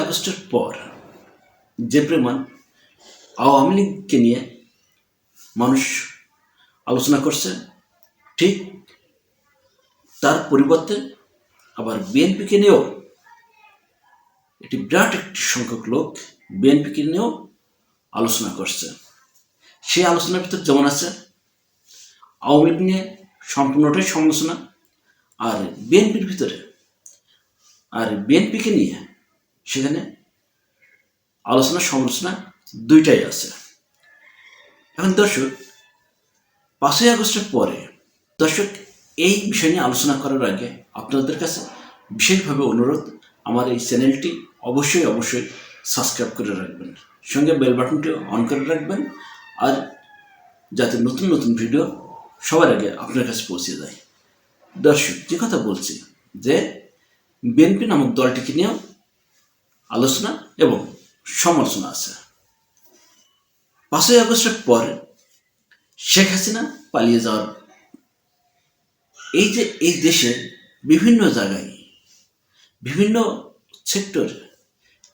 আগস্টের পর যে পরিমাণ আওয়ামী লীগকে নিয়ে মানুষ আলোচনা করছে, ঠিক তার পরিবর্তে আবার বিএনপিকে নিয়েও বিরাট একটি সংখ্যক লোক বিএনপিকে নিয়েও আলোচনা করছে। সেই আলোচনার ভিতর যেমন আছে আওয়ামী লীগ নিয়ে সম্পূর্ণটাই সমালোচনা, আর বিএনপির ভিতরে আর বিএনপিকে নিয়ে সেখানে আলোচনা সমালোচনা দুইটাই আছে। এখন দর্শক, 5ই আগস্টের পরে দর্শক এই বিষয় নিয়ে আলোচনা করার আগে আপনাদের কাছে বিশেষভাবে অনুরোধ, আমার এই চ্যানেলটি অবশ্যই সাবস্ক্রাইব করে রাখবেন, সঙ্গে বেল বাটনটি অন করে রাখবেন, আর যাতে নতুন নতুন ভিডিও সবার আগে আপনার কাছে পৌঁছে যায়। দর্শক, যে কথা বলছি যে বিএনপি নামক দলটিকে নিয়েও আলোচনা এবং সমালোচনা আছে। 5ই আগস্টের পরে শেখ হাসিনা পালিয়ে যাওয়ার এই দেশে বিভিন্ন জায়গায় বিভিন্ন সেক্টর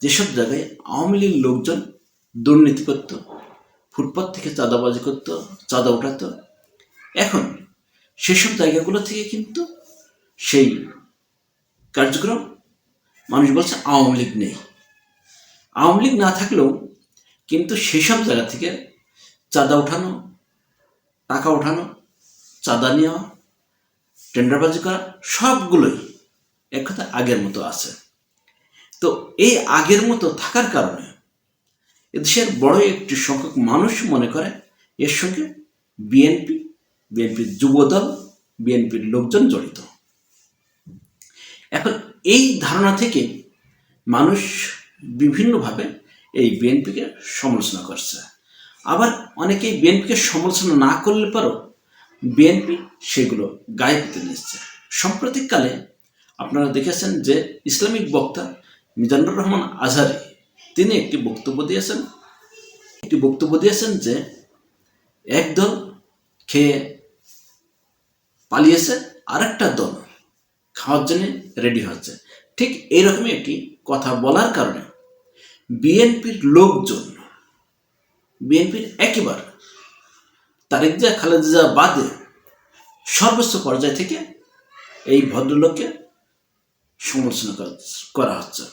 যেসব জায়গায় আওয়ামী লীগ লোকজন দুর্নীতি করত, ফুটপাত থেকে চাঁদাবাজি করত, চাঁদা উঠাতো, এখন সেসব জায়গাগুলো থেকে কিন্তু সেই কার্যক্রম মানুষ বলছে আওয়ামী লীগ নেই। আওয়ামী লীগ না থাকলেও কিন্তু সেসব জায়গা থেকে চাঁদা উঠানো, টাকা উঠানো, চাঁদা নেওয়া, টেন্ডারবাজি করা সবগুলোই এক কথা আগের মতো আছে। তো এই আগের মতো থাকার কারণে এদেশের বড় একটি সংখ্যক মানুষ মনে করে এর সঙ্গে বিএনপির যুবদল, বিএনপির লোকজন জড়িত। এখন এই ধারণা থেকে মানুষ বিভিন্নভাবে এই বিএনপিকে সমালোচনা করছে। আবার অনেকেই বিএনপিকে সমালোচনা না করলে পরও বিএনপি সেগুলো গায়ে পেতে নিচ্ছে। সাম্প্রতিককালে আপনারা দেখেছেন যে ইসলামিক বক্তা মিজানুর রহমান আজহারি তিনি একটি বক্তব্য দিয়েছেন যে একদল খেয়ে পালিয়েছে, আরেকটা দল খাওয়ার জন্য রেডি হচ্ছে। ঠিক এইরকমই একটি কথা বলার কারণে বিএনপির লোকজন, বিএনপির একেবারে তারেক জিয়া, খালেদা জিয়া বাদে সর্বোচ্চ পর্যায় থেকে এই ভদ্রলোককে সমালোচনা করা হচ্ছে।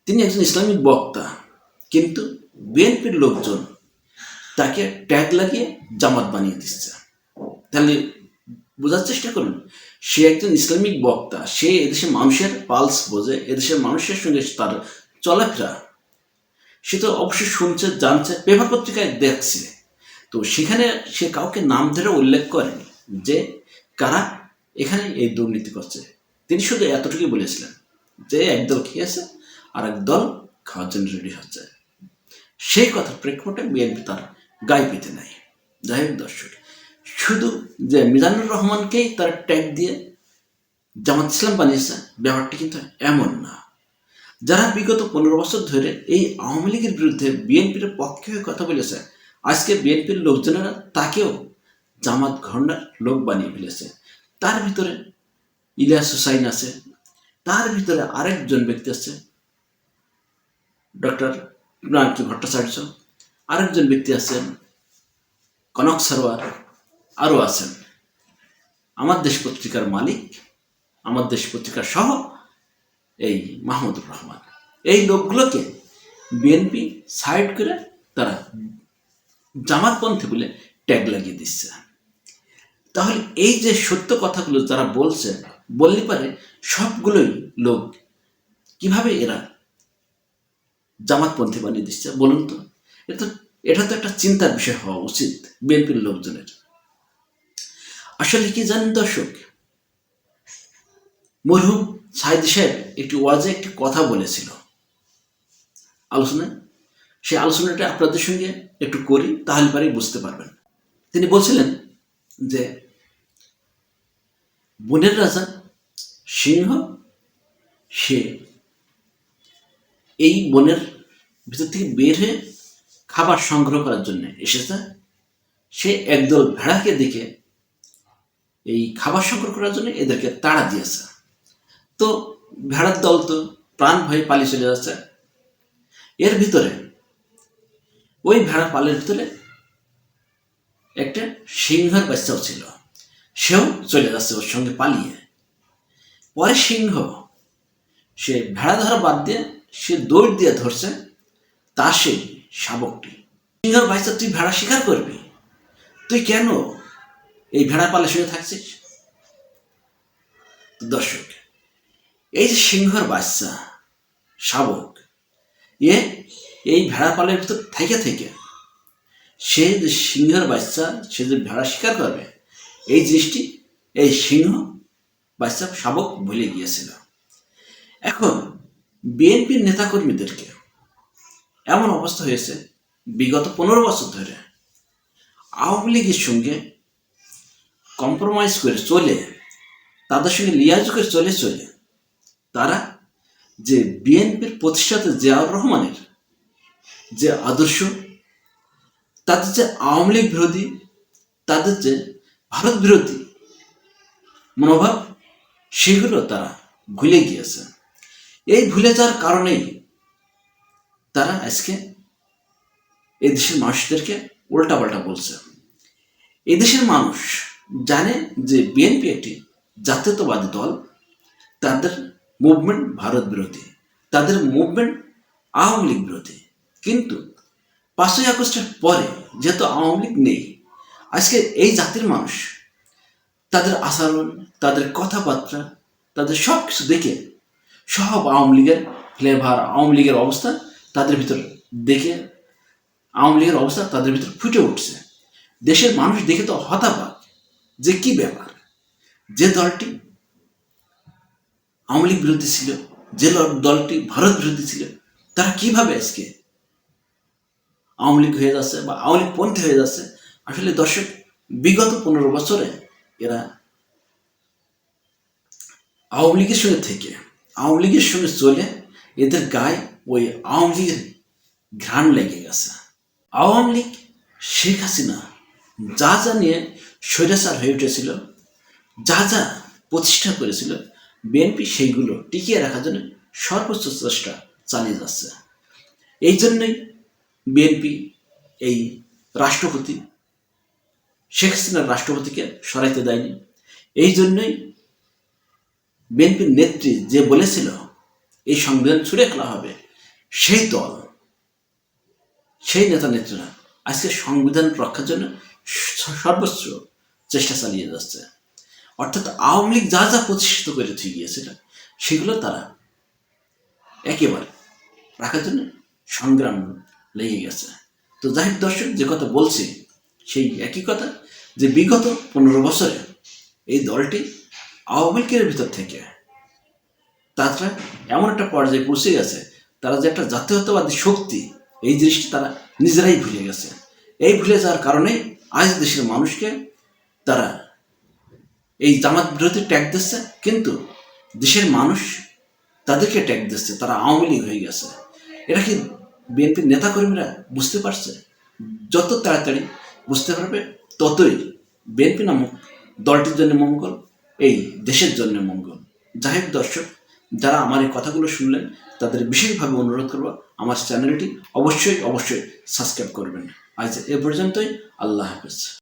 তিনি একজন ইসলামিক বক্তা, কিন্তু বিএনপির লোকজন তাকে ট্যাগ লাগিয়ে জামাত বানিয়ে দিচ্ছে। তাহলে বোঝার চেষ্টা করুন, সে একজন ইসলামিক বক্তা, সে এদেশের মানুষের পালস বোঝে, এদেশের মানুষের সঙ্গে তার চলাফেরা সে তো অবশ্যই শুনছে, জানছে, পেপার পত্রিকায় দেখছে। তো সেখানে সে কাউকে নাম ধরে উল্লেখ করেনি যে কারা এখানে এই দুর্নীতি করছে। তিনি শুধু এতটুকুই বলেছিলেন যে একদল খেয়েছে আর একদল খাওয়ার জন্য রেডি হচ্ছে। সেই কথার প্রেক্ষাপটে বিএনপি তার গায়ে পেতে নাই। যাই হোক দর্শক, শুধু যে মিজানুর রহমানকেই তার ট্যাগ দিয়ে জামাত ইসলাম বানিয়েছে ব্যাপারটি কিন্তু এমন না। যারা বিগত 15 বছর ধরে এই আওয়ামী লীগের বিরুদ্ধে বিএনপির পক্ষে হয়ে কথা বলেছে, আজকে বিএনপির লোকজনেরা তাকেও জামাত ঘরনার লোক বানিয়ে ফেলেছে। তার ভিতরে ইলিয়াস হুসাইন আছে, তার ভিতরে আরেকজন ব্যক্তি আছে ডক্টর পিনাকি ভট্টাচার্য, আরেকজন ব্যক্তি আছেন কনক সরোয়ার, আরও আছেন আমার দেশ পত্রিকার মালিক, আমার দেশ পত্রিকার সহ এই মাহমুদুর রহমান। এই লোকগুলোকে বিএনপি সাইড করে তারা জামাতপন্থী বলে ট্যাগ লাগিয়ে দিচ্ছে। তাহলে এই যে সত্য কথাগুলো যারা বললে পারে সবগুলোই লোক কিভাবে এরা জামাতপন্থী বানিয়ে দিচ্ছে বলুন তো? এটা তো একটা চিন্তার বিষয় হওয়া উচিত বিএনপির লোকজনের। আসলে কি জানেন দর্শক, মরহুম সাইদি সাহেব একটি ওয়াজে একটি কথা বলেছিল আলোচনায়। সেই আলোচনাটা আপনাদের সঙ্গে একটু করি, তাহলে পরেই বুঝতে পারবেন। তিনি বলছিলেন যে বনের রাজা সিংহ, সে এই বনের ভিতর থেকে বের হয়ে খাবার সংগ্রহ করার জন্য এসেছে। সে একদল ভেড়াকে দেখে এই খাবার সংগ্রহ করার জন্য এদেরকে তাড়া দিয়েছে। তো ভেড়ার দল তো প্রাণ ভয়ে পালিয়ে চলে যাচ্ছে। এর ভিতরে ওই ভেড়া পালের ভিতরে একটা সিংহের বাচ্চাও ছিল, সেও চলে যাচ্ছে ওর সঙ্গে পালিয়ে। পরে সিংহ সে ভেড়া ধরা বাদ দিয়ে সে দৌড় দিয়ে ধরছে তার সেই শাবকটি। সিংহের বাচ্চা, তুই ভেড়া শিকার করবি, তুই কেন এই ভেড়া পালে শুয়ে থাকছিস? দর্শক, এই যে সিংহের বাচ্চা শাবক, এই ভেড়া পালের ভিতর থেকে থেকে সে যে সিংহের বাচ্চা, সে যে ভেড়া শিকার করবে, এই জিনিসটি এই সিংহ বাচ্চা শাবক ভুলে গিয়েছিল। এখন বিএনপির নেতাকর্মীদেরকে এমন অবস্থা হয়েছে, বিগত 15 বছর ধরে আওয়ামী লীগের সঙ্গে কম্প্রোমাইজ করে চলে, তাদের সঙ্গে লিয়াজ করে চলে তারা যে বিএনপির প্রতিষ্ঠাতা জিয়াউর রহমানের যে আদর্শ, তাদের যে আওয়ামী লীগ বিরোধী, তাদের যে ভারত বিরোধী মনোভাব, সেগুলো তারা ভুলে গিয়েছে। এই ভুলে যাওয়ার কারণেই তারা আজকে এই দেশের মানুষদেরকে উল্টাপাল্টা বলছে। এই দেশের মানুষ জানে যে বিএনপি একটি জাতীয়তাবাদী দল, তাদের মুভমেন্ট ভারত বিরোধী, তাদের মুভমেন্ট আওয়ামী লীগ বিরোধী। কিন্তু 5ই আগস্টের পরে যেহেতু আওয়ামী লীগ নেই, আজকে এই জাতির মানুষ তাদের আচরণ, তাদের কথাবার্তা, তাদের সব কিছু দেখে সব আওয়ামী লীগের ফ্লেভার, আওয়ামী লীগের অবস্থা তাদের ভিতর দেখে, আওয়ামী লীগের অবস্থা তাদের ভিতর ফুটে উঠছে। দেশের মানুষ দেখে তো হতাবাক যে কি ব্যাপার, যে দলটি আওয়ামী লীগ বিরোধী ছিল, যে দলটি ভারত বিরোধী ছিল, তারা কিভাবে আজকে আওয়ামী লীগ হয়ে যাচ্ছে বা আওয়ামী লীগ পন্থী হয়ে যাচ্ছে। আসলে দর্শক, বিগত 15 বছরে এরা আওয়ামী লীগের সঙ্গে থেকে, আওয়ামী লীগের সঙ্গে চলে এদের গায়ে ওই আওয়ামী লীগের ঘ্রাণ লেগে গেছে। আওয়ামী লীগ শেখ হাসিনা যা যা নিয়ে স্বৈরাচার হয়ে উঠেছিল, যা যা প্রতিষ্ঠা করেছিল, বিএনপি সেইগুলো টিকিয়ে রাখার জন্য সর্বোচ্চ চেষ্টা চালিয়ে যাচ্ছে। এই জন্যই বিএনপি এই রাষ্ট্রপতি শেখ হাসিনার রাষ্ট্রপতিকে সরাইতে দেয়নি। এই জন্যই বিএনপির নেত্রী যে বলেছিল এই সংবিধান ছুঁড়ে ফেলা হবে, সেই দল, সেই নেতা নেত্রীরা আজকে সংবিধান রক্ষার জন্য সর্বোচ্চ চেষ্টা চালিয়ে যাচ্ছে। অর্থাৎ আওয়ামী লীগ যা যা প্রতিষ্ঠিত করে থুয়ে গিয়েছিল, সেগুলো তারা একেবারে রাখার জন্য সংগ্রাম লেগে গেছে। তো যাই হোক দর্শক, যে কথা বলছি সেই একই কথা, যে বিগত 15 বছরে এই দলটি আওয়ামী লীগের ভিতর থেকে তারা এমন একটা পর্যায়ে পৌঁছে গেছে, তারা যে একটা জাতীয়তাবাদী শক্তি, এই জিনিসটি তারা নিজেরাই ভুলে গেছে। এই ভুলে যাওয়ার কারণে আজ দেশের মানুষকে তারা এই জামাত বিরোধী ট্যাগ দিচ্ছে, কিন্তু দেশের মানুষ তাদেরকে ট্যাগ দিচ্ছে, তারা আওয়ামী লীগ হয়ে গেছে। এটা কি বিএনপির নেতাকর্মীরা বুঝতে পারছে? যত তাড়াতাড়ি বুঝতে পারবে, ততই বিএনপি নামক দলটির জন্য মঙ্গল, এই দেশের জন্য মঙ্গল। যাই হোক দর্শক, যারা আমার এই কথাগুলো শুনলেন তাদের বিশেষভাবে অনুরোধ করব আমার চ্যানেলটি অবশ্যই সাবস্ক্রাইব করবেন। আজ এ পর্যন্তই, আল্লাহ হাফেজ।